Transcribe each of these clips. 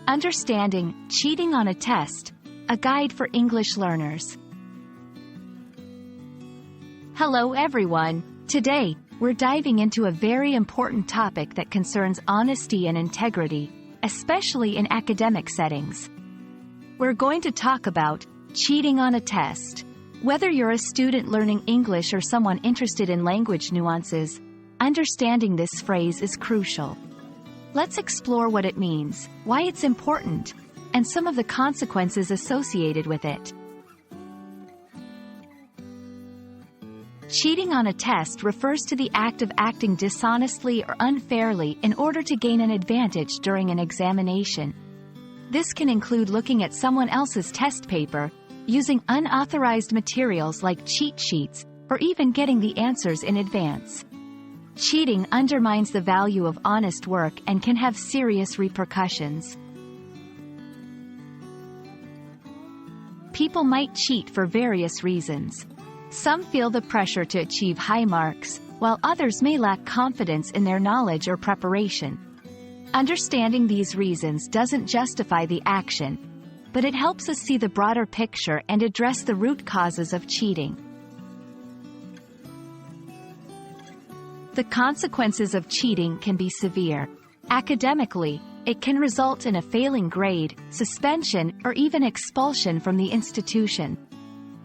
Understanding cheating on a test, a guide for English learners. Hello everyone. Today, we're diving into a very important topic that concerns honesty and integrity, especially in academic settings. We're going to talk about cheating on a test. Whether you're a student learning English or someone interested in language nuances, understanding this phrase is crucial. Let's explore what it means, why it's important, and some of the consequences associated with it. Cheating on a test refers to the act of acting dishonestly or unfairly in order to gain an advantage during an examination. This can include looking at someone else's test paper, using unauthorized materials like cheat sheets, or even getting the answers in advance. Cheating undermines the value of honest work and can have serious repercussions. People might cheat for various reasons. Some feel the pressure to achieve high marks, while others may lack confidence in their knowledge or preparation. Understanding these reasons doesn't justify the action, but it helps us see the broader picture and address the root causes of cheating. The consequences of cheating can be severe. Academically, it can result in a failing grade, suspension, or even expulsion from the institution.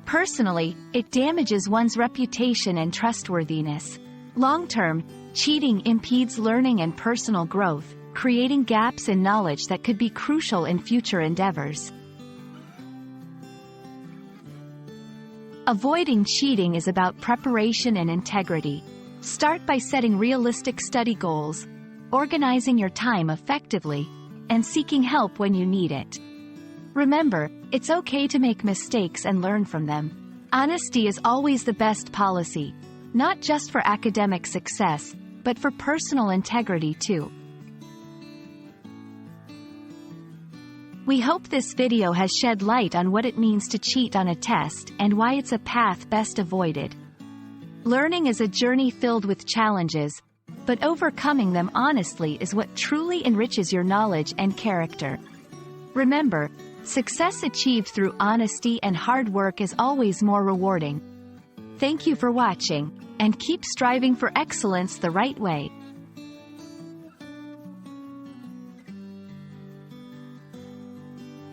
Personally, it damages one's reputation and trustworthiness. Long-term, cheating impedes learning and personal growth, creating gaps in knowledge that could be crucial in future endeavors. Avoiding cheating is about preparation and integrity. Start by setting realistic study goals, organizing your time effectively, and seeking help when you need it. Remember, it's okay to make mistakes and learn from them. Honesty is always the best policy, not just for academic success, but for personal integrity too. We hope this video has shed light on what it means to cheat on a test and why it's a path best avoided. Learning is a journey filled with challenges, but overcoming them honestly is what truly enriches your knowledge and character. Remember, success achieved through honesty and hard work is always more rewarding. Thank you for watching, and keep striving for excellence the right way.